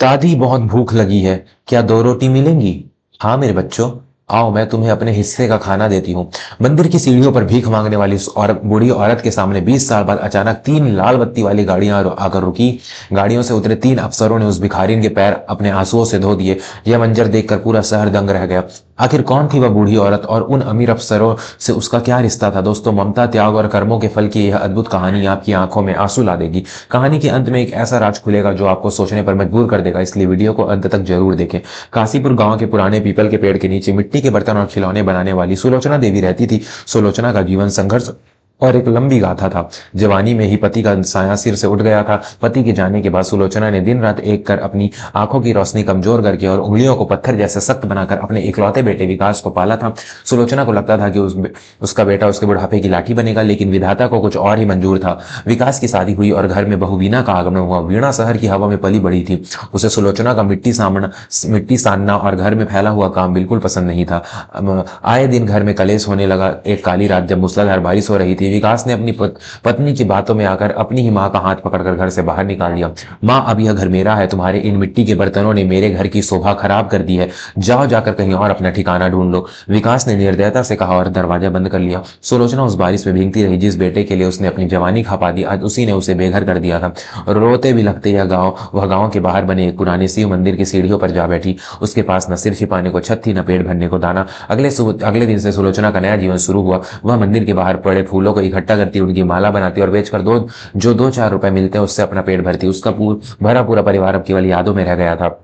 दादी बहुत भूख लगी है। क्या दो रोटी मिलेंगी? हाँ मेरे बच्चों, आओ मैं तुम्हें अपने हिस्से का खाना देती हूँ। मंदिर की सीढ़ियों पर भीख मांगने वाली उस बूढ़ी औरत के सामने 20 साल बाद अचानक तीन लाल बत्ती वाली गाड़ियां आकर रुकी। गाड़ियों से उतरे तीन अफसरों ने उस भिखारिन के पैर अपने आंसुओं से धो दिए। यह मंजर देखकर पूरा शहर दंग रह गया। आखिर कौन थी वह बूढ़ी औरत और उन अमीर अफसरों से उसका क्या रिश्ता था? दोस्तों, ममता, त्याग और कर्मों के फल की यह अद्भुत कहानी आपकी आंखों में आंसू ला देगी। कहानी के अंत में एक ऐसा राज खुलेगा जो आपको सोचने पर मजबूर कर देगा, इसलिए वीडियो को अंत तक जरूर देखें। काशीपुर गांव के पुराने पीपल के पेड़ के नीचे मिट्टी के बर्तन और खिलौने बनाने वाली सुलोचना देवी रहती थी। सुलोचना का जीवन संघर्ष और एक लंबी गाथा था। जवानी में ही पति का साया सिर से उठ गया था। पति के जाने के बाद सुलोचना ने दिन रात एक कर अपनी आंखों की रोशनी कमजोर करके और उंगलियों को पत्थर जैसे सख्त बनाकर अपने इकलौते बेटे विकास को पाला था। सुलोचना को लगता था कि उसका बेटा उसके बुढ़ापे की लाठी बनेगा, लेकिन विधाता को कुछ और ही मंजूर था। विकास की शादी हुई और घर में बहू वीणा का आगमन हुआ। वीणा शहर की हवा में पली बड़ी थी। उसे सुलोचना का मिट्टी सानना और घर में फैला हुआ काम बिल्कुल पसंद नहीं था। आए दिन घर में कलेश होने लगा। एक काली रात जब मूसलाधार बारिश हो रही थी, विकास ने अपनी पत्नी की बातों में आकर अपनी ही मां का हाथ पकड़कर घर से बाहर निकाल दिया। मां, अब यह घर मेरा है। तुम्हारे इन मिट्टी के बर्तनों ने मेरे घर की शोभा खराब कर दी है। जाओ, जाकर कहीं और अपना ठिकाना ढूंढ लो। विकास ने निर्दयता से कहा और दरवाजा बंद कर लिया। सुलोचना उस बारिश में भीगती रही जिस बेटे के लिए उसने अपनी जवानी खपा दी, आज उसी ने उसे बेघर कर दिया था। रोते भी लगते वह गांव के बाहर बने एक पुराने शिव मंदिर की सीढ़ियों पर जा बैठी। उसके पास न सिर छिपाने को छत थी, न पेट भरने को दाना। अगले दिन से सुलोचना का नया जीवन शुरू हुआ। वह मंदिर के बाहर पड़े फूलों को इकट्ठा करती, उनकी माला बनाती और बेचकर जो 2-4 रुपए मिलते हैं उससे अपना पेट भरती। उसका भरा पूरा परिवार अब केवल यादों में रह गया था।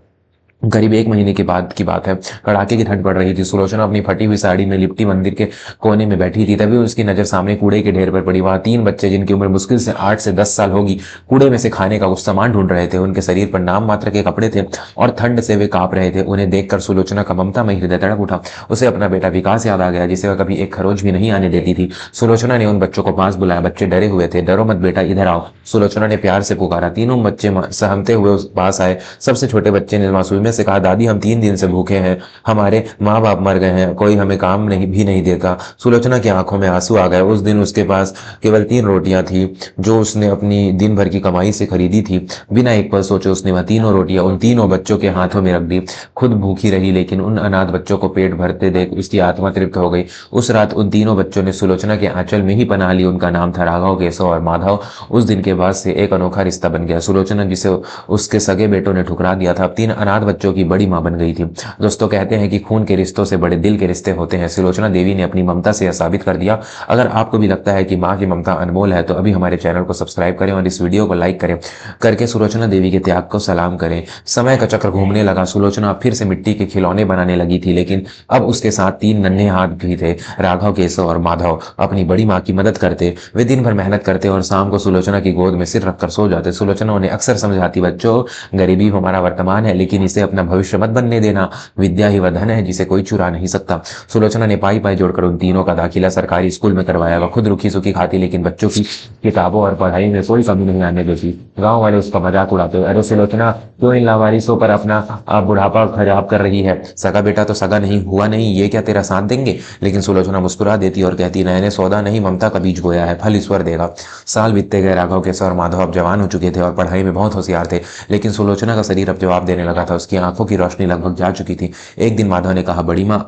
करीब 1 महीने के बाद की बात है। कड़ाके की ठंड पड़ रही थी। सुलोचना अपनी फटी हुई साड़ी में लिपटी मंदिर के कोने में बैठी थी। तभी उसकी नजर सामने कूड़े के ढेर पर पड़ी। वहां 3 बच्चे, जिनकी उम्र मुश्किल से 8 से 10 साल होगी, कूड़े में से खाने का कुछ सामान ढूंढ रहे थे। उनके शरीर पर नाम मात्र के कपड़े थे और ठंड से वे कांप रहे थे। उन्हें देखकर सुलोचना का ममतामय हृदय तड़प उठा। उसे अपना बेटा विकास याद आ गया, जिसे वह कभी एक खरोच भी नहीं आने देती थी। सुलोचना ने उन बच्चों को पास बुलाया। बच्चे डरे हुए थे। डरो मत बेटा, इधर आओ, सुलोचना ने प्यार से पुकारा। तीनों बच्चे सहमते हुए उस पास आए। सबसे छोटे बच्चे ने मासूमियत से कहा, दादी, हम 3 दिन से भूखे हैं। हमारे माँ बाप मर गए हैं। कोई हमें काम नहीं देता। सुलोचना की आंखों में आंसू आ गए। उस दिन उसके पास केवल 3 रोटियां थी जो उसने अपनी दिन भर की कमाई से खरीदी थी। बिना एक पल सोचे उसने वह तीनों रोटियां उन तीनों बच्चों के हाथों में रख दी। खुद भूखी रही, लेकिन उन अनाथ बच्चों को पेट भरते देख उसकी आत्मा तृप्त हो गई। उस रात उन तीनों बच्चों ने सुलोचना के आंचल में ही पनाह ली। उनका नाम था राघव, केशव और माधव। उस दिन के बाद से एक अनोखा रिश्ता बन गया। सुलोचना, जिसे उसके सगे बेटों ने ठुकरा दिया था, अब 3 अनाथ बच्चों की बड़ी मां बन गई थी। दोस्तों, कहते हैं कि खून के रिश्तों से बड़े दिल के रिश्ते होते हैं। सुलोचना देवी ने अपनी ममता से यह साबित कर दिया। अगर आपको भी लगता है कि मां की ममता अनमोल है, तो अभी हमारे चैनल को सब्सक्राइब करें और इस वीडियो को लाइक करें करके सुलोचना देवी के त्याग को सलाम करें। समय का चक्र घूमने लगा। सुलोचना फिर से मिट्टी के खिलौने बनाने लगी थी, लेकिन अब उसके साथ 3 नन्हे हाथ भी थे, राघव, केशव और माधव। अपनी बड़ी माँ की मदद करते वे दिन भर मेहनत करते और शाम को सुलोचना की गोद में सिर रखकर सो जाते। सुलोचना उन्हें अक्सर समझाती, बच्चों, गरीबी हमारा वर्तमान है, लेकिन इसे अपना भविष्य मत बनने देना। विद्या ही वह धन है जिसे कोई चुरा नहीं सकता। सुलोचना ने पाई पाई जोड़कर उन तीनों का दाखिला सरकारी स्कूल में करवाया। वह खुद रुखी सुखी खाती, लेकिन बच्चों की किताबों और पढ़ाई में कोई कमी नहीं आने देती। गांव वाले उसका मजाक उड़ाते, अरे सुलोचना, क्यों इन लावारिसों पर अपना बुढ़ापा खराब कर रही है? सगा बेटा तो सगा नहीं हुआ नहीं, ये क्या तेरा साथ देंगे? लेकिन सुलोचना मुस्कुरा देती और कहती, नयने सौदा नहीं, ममता का बीज बोया है, फल ईश्वर देगा। साल बीतते गए। राघव, केशव और माधव अब जवान हो चुके थे और पढ़ाई में बहुत होशियार थे, लेकिन सुलोचना का शरीर अब जवाब देने लगा था। उसकी आंखों की रोशनी लगभग जा चुकी थी। एक दिन माधव ने कहा, बड़ी माँ,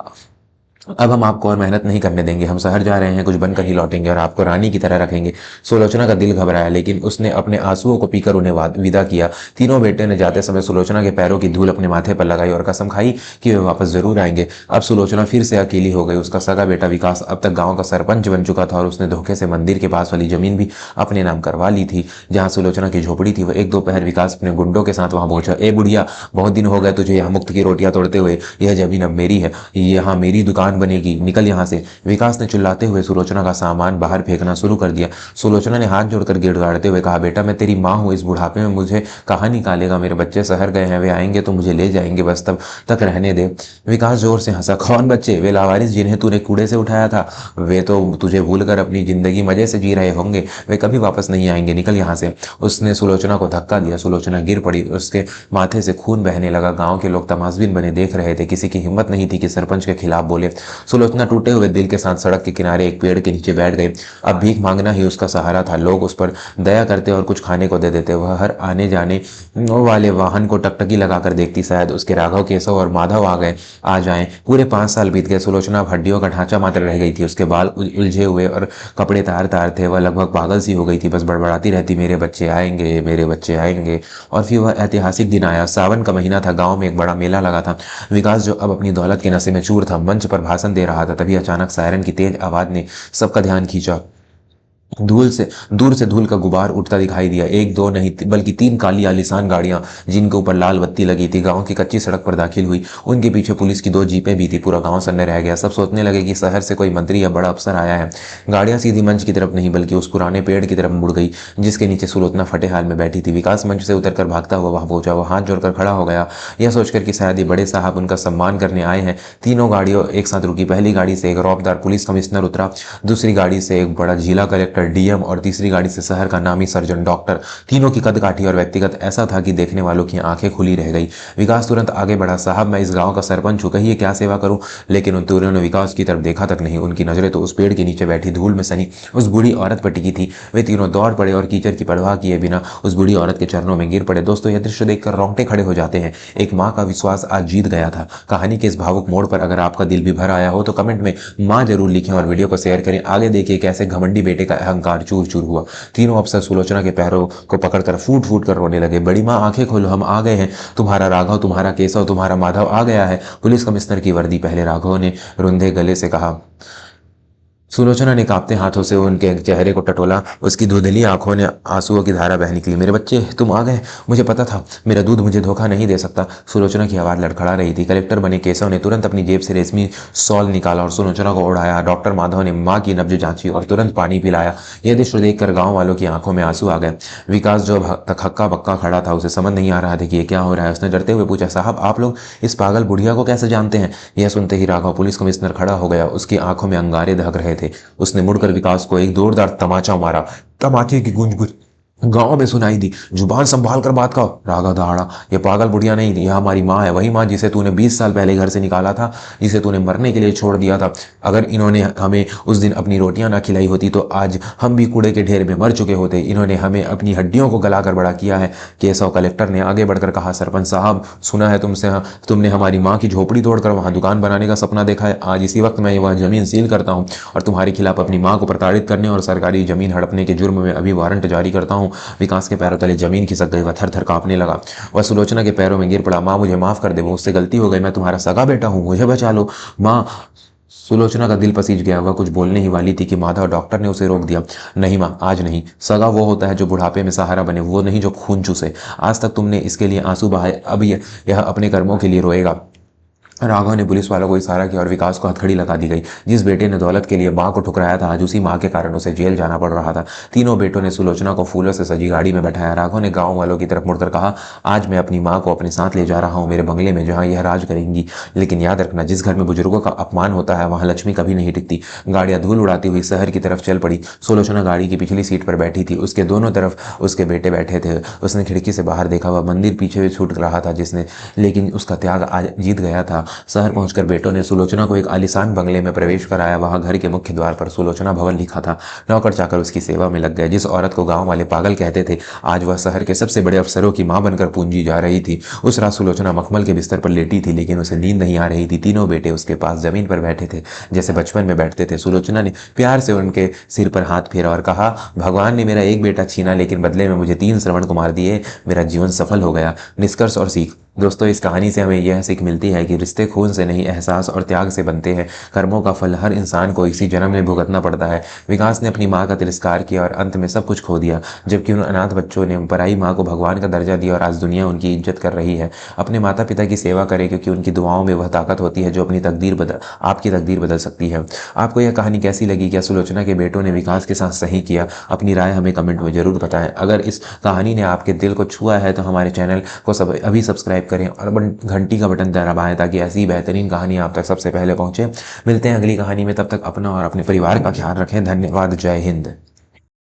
अब हम आपको और मेहनत नहीं करने देंगे। हम शहर जा रहे हैं, कुछ बनकर ही लौटेंगे और आपको रानी की तरह रखेंगे। सुलोचना का दिल घबराया, लेकिन उसने अपने आंसुओं को पीकर उन्हें विदा किया। तीनों बेटे ने जाते समय सुलोचना के पैरों की धूल अपने माथे पर लगाई और कसम खाई कि वे वापस जरूर आएंगे। अब सुलोचना फिर से अकेली हो गई। उसका सगा बेटा विकास अब तक गाँव का सरपंच बन चुका था और उसने धोखे से मंदिर के पास वाली जमीन भी अपने नाम करवा ली थी जहाँ सुलोचना की झोपड़ी थी। वह एक दोपहर विकास अपने गुंडों के साथ वहां पहुंचा। ए बुढ़िया, बहुत दिन हो गए तुझे यहाँ मुफ्त की रोटियां तोड़ते हुए। यह जमीन अब मेरी है, यहाँ मेरी दुकान बनेगी, निकल यहाँ से। विकास ने चिल्लाते हुए सुलोचना का सामान बाहर फेंकना शुरू कर दिया। सुलोचना ने हाथ जोड़कर गिड़गिड़ाते हुए कहा, बेटा, मैं तेरी माँ हूँ। इस बुढ़ापे में मुझे कहाँ निकालेगा? मेरे बच्चे शहर गए हैं, वे आएंगे तो मुझे ले जाएंगे, बस तब तक रहने दे। विकास जोर से हंसा। कौन बच्चे? वे लावारिस जिन्हें तूने कूड़े से उठाया था। वे तो तुझे भूलकर अपनी जिंदगी मजे से जी रहे होंगे। वे कभी वापस नहीं आएंगे, निकल यहाँ से। उसने सुलोचना को धक्का दिया। सुलोचना गिर पड़ी। उसके माथे से खून बहने लगा। गांव के लोग तमाशबीन बने देख रहे थे। किसी की हिम्मत नहीं थी कि सरपंच के खिलाफ बोले। सुलोचना टूटे हुए दिल के साथ सड़क के किनारे एक पेड़ के नीचे बैठ गई। अब भीख मांगना ही उसका सहारा था। लोग उस पर दया करते और कुछ खाने को दे देते। वह हर आने जाने वाले वाहन को टकटकी लगाकर देखती, शायद उसके राघव, केशव और माधव आ जाएं। पूरे 5 साल बीत गए। सुलोचना अब हड्डियों का ढांचा मात्र रह गई थी। उसके बाल उलझे हुए और कपड़े तार तार थे। वह लगभग पागल सी हो गई थी, बस बड़बड़ाती रहती, मेरे बच्चे आएंगे, मेरे बच्चे आएंगे। और फिर वह ऐतिहासिक दिन आया। सावन का महीना था। गांव में एक बड़ा मेला लगा था। विकास, जो अब अपनी दौलत के नशे में चूर था, मंच पर भाषण दे रहा था। तभी अचानक सायरन की तेज आवाज ने सबका ध्यान खींचा। दूर से धूल का गुबार उठता दिखाई दिया। एक दो नहीं बल्कि 3 काली आलीशान गाड़ियां, जिनके ऊपर लाल बत्ती लगी थी, गांव की कच्ची सड़क पर दाखिल हुई। उनके पीछे पुलिस की 2 जीपें भी थी। पूरा गांव सन्ने रह गया। सब सोचने लगे कि शहर से कोई मंत्री या बड़ा अफसर आया है। गाड़ियां सीधी मंच की तरफ नहीं बल्कि उस पुराने पेड़ की तरफ मुड़ गई, जिसके नीचे सुलोचना फटे हाल में बैठी थी। विकास मंच से उतरकर भागता हुआ वहां पहुंचा। वह हाथ जोड़कर खड़ा हो गया, यह सोचकर कि शायद ये बड़े साहब उनका सम्मान करने आए हैं। तीनों गाड़ियों एक साथ रुकी। पहली गाड़ी से एक रौबदार पुलिस कमिश्नर उतरा, दूसरी गाड़ी से एक बड़ा जिला कलेक्टर, डीएम, और तीसरी गाड़ी से शहर का नामी सर्जन डॉक्टर। तीनों की कदकाठी और व्यक्तिगत ऐसा था कि देखने वालों की आंखें खुली रह गई। विकास तुरंत आगे बढ़ा। साहब, मैं इस गांव का सरपंच हूं, कहिए क्या सेवा करूं। लेकिन उन तीनों ने विकास की तरफ देखा तक नहीं। उनकी नजरें तो उस पेड़ के नीचे बैठी धूल में सनी उस बूढ़ी औरत पर टिकी थी। वे तीनों दौड़ पड़े और कीचड़ की परवाह किए बिना उस बूढ़ी औरत के चरणों में गिर पड़े। दोस्तों, यह दृश्य देखकर रोंगटे खड़े हो जाते हैं। एक माँ का विश्वास आज जीत गया था। कहानी के इस भावुक मोड़ पर अगर आपका दिल भी भर आया हो तो कमेंट में माँ जरूर लिखें और वीडियो को शेयर करें। आगे देखिए कैसे घमंडी बेटे का अहंकार चूर चूर हुआ। तीनों अफसर सुलोचना के पैरों को पकड़कर फूट फूट कर रोने लगे। बड़ी माँ, आंखें खोलो, हम आ गए हैं। तुम्हारा राघव, तुम्हारा केशव, तुम्हारा माधव आ गया है। पुलिस कमिश्नर की वर्दी पहले राघव ने रुंधे गले से कहा। सुलोचना ने कांपते हाथों से उनके चेहरे को टटोला। उसकी धुंधली आंखों ने आंसुओं की धारा बह निकली। मेरे बच्चे, तुम आ गए। मुझे पता था, मेरा दूध मुझे धोखा नहीं दे सकता। सुलोचना की आवाज लड़खड़ा रही थी। कलेक्टर बने केशव ने तुरंत अपनी जेब से रेशमी शॉल निकाला और सुलोचना को ओढ़ाया। डॉक्टर माधव ने माँ की नब्ज जांची और तुरंत पानी पिलाया। यह दृश्य देखकर गाँव वालों की आंखों में आंसू आ गए। विकास, जो तक हक्का बक्का खड़ा था, उसे समझ नहीं आ रहा था कि ये क्या हो रहा है। उसने डरते हुए पूछा, साहब, आप लोग इस पागल बुढ़िया को कैसे जानते हैं। यह सुनते ही राघव, पुलिस कमिश्नर, खड़ा हो गया। उसकी आंखों में अंगारे दहक रहे थे। उसने मुड़कर विकास को एक जोरदार तमाचा मारा। तमाचे की गूंज गूंज गांव में सुनाई दी। जुबान संभाल कर बात कहो। राघव दहाड़ा, ये पागल बुढ़िया नहीं थी, यह हमारी माँ है। वही माँ जिसे तूने 20 साल पहले घर से निकाला था, जिसे तूने मरने के लिए छोड़ दिया था। अगर इन्होंने हमें उस दिन अपनी रोटियां ना खिलाई होती तो आज हम भी कूड़े के ढेर में मर चुके होते। इन्होंने हमें अपनी हड्डियों को गलाकर बड़ा किया है। केशव, कलेक्टर ने आगे बढ़कर कहा, सरपंच साहब, सुना है तुमने हमारी माँ की झोपड़ी तोड़कर वहां दुकान बनाने का सपना देखा है। आज इसी वक्त मैं वह जमीन सील करता हूँ और तुम्हारे खिलाफ अपनी माँ को प्रताड़ित करने और सरकारी जमीन हड़पने के जुर्म में अभी वारंट जारी करता हूँ। विकास के पैरों तले जमीन खिसक गई। वह थर थर कांपने लगा। वह सुलोचना के पैरों में गिर पड़ा। माँ, मुझे माफ कर दे, मुझसे गलती हो गई। मैं तुम्हारा सगा बेटा हूँ, मुझे बचा लो। माँ। सुलोचना का दिल पसीज गया। वह कुछ बोलने ही वाली थी कि माधव डॉक्टर ने उसे रोक दिया। नहीं माँ, आज नहीं। सगा वो होता है जो बुढ़ापे में सहारा बने, वो नहीं जो खून चूसे। आज तक तुमने इसके लिए आंसू बहाए, अब यह अपने कर्मों के लिए रोएगा। राघव ने पुलिस वालों को इशारा किया और विकास को हथकड़ी लगा दी गई। जिस बेटे ने दौलत के लिए माँ को ठुकराया था, आज उसी माँ के कारण उसे जेल जाना पड़ रहा था। तीनों बेटों ने सुलोचना को फूलों से सजी गाड़ी में बैठाया। राघव ने गांव वालों की तरफ मुड़कर कहा, आज मैं अपनी माँ को अपने साथ ले जा रहा हूँ, मेरे बंगले में, जहाँ यह राज करेंगी। लेकिन याद रखना, जिस घर में बुजुर्गों का अपमान होता है वहां लक्ष्मी कभी नहीं टिकती। गाड़ियां धूल उड़ाती हुई शहर की तरफ चल पड़ी। सुलोचना गाड़ी की पिछली सीट पर बैठी थी। उसके दोनों तरफ उसके बेटे बैठे थे। उसने खिड़की से बाहर देखा। वह मंदिर पीछे छूट रहा था लेकिन उसका त्याग आज जीत गया था। शहर पहुंचकर बेटों ने सुलोचना को एक आलीशान बंगले में प्रवेश कराया। वहां घर के मुख्य द्वार पर सुलोचना भवन लिखा था। नौकर चाकर उसकी सेवा में लग गए। जिस औरत को गांव वाले पागल कहते थे, आज वह शहर के सबसे बड़े अफसरों की मां बनकर पूंजी जा रही थी। उस रात सुलोचना मखमल के बिस्तर पर लेटी थी, लेकिन उसे नींद नहीं आ रही थी। तीनों बेटे उसके पास जमीन पर बैठे थे, जैसे बचपन में बैठते थे। सुलोचना ने प्यार से उनके सिर पर हाथ फेरा और कहा, भगवान ने मेरा एक बेटा छीना, लेकिन बदले में मुझे 3 श्रवण कुमार दिए। मेरा जीवन सफल हो गया। निष्कर्ष और सीख। दोस्तों, इस कहानी से हमें यह सीख मिलती है कि रिश्ते खून से नहीं, एहसास और त्याग से बनते हैं। कर्मों का फल हर इंसान को इसी जन्म में भुगतना पड़ता है। विकास ने अपनी माँ का तिरस्कार किया और अंत में सब कुछ खो दिया, जबकि उन अनाथ बच्चों ने पराई माँ को भगवान का दर्जा दिया और आज दुनिया उनकी इज्जत कर रही है। अपने माता पिता की सेवा करें, क्योंकि उनकी दुआओं में वह ताकत होती है जो आपकी तकदीर बदल सकती है। आपको यह कहानी कैसी लगी? क्या सुलोचना के बेटों ने विकास के साथ सही किया? अपनी राय हमें कमेंट में जरूर बताएं। अगर इस कहानी ने आपके दिल को छुआ है तो हमारे चैनल को अभी सब्सक्राइब करें और घंटी का बटन दबाएं, ताकि ऐसी बेहतरीन कहानी आप तक सबसे पहले पहुंचे। मिलते हैं अगली कहानी में, तब तक अपना और अपने परिवार का ख्याल रखें। धन्यवाद। जय हिंद।